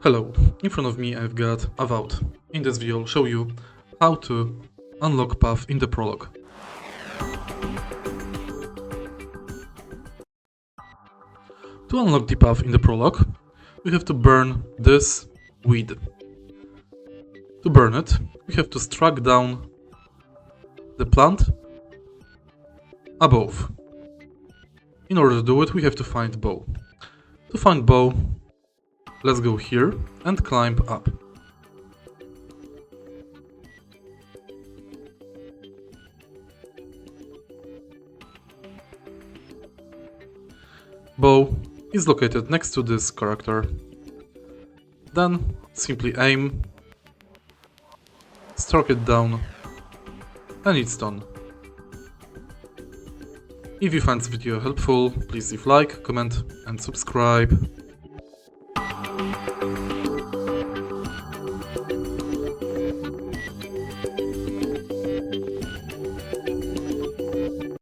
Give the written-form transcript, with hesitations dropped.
Hello, in front of me I've got Avowed. In this video I'll show you how to unlock path in the Prologue. To unlock the path in the Prologue, we have to burn this weed. To burn it, we have to strike down the plant above. In order to do it, we have to find bow. To find bow, let's go here and climb up. Bow is located next to this character. Then simply aim, stroke it down, and it's done. If you find this video helpful, please leave like, comment and subscribe.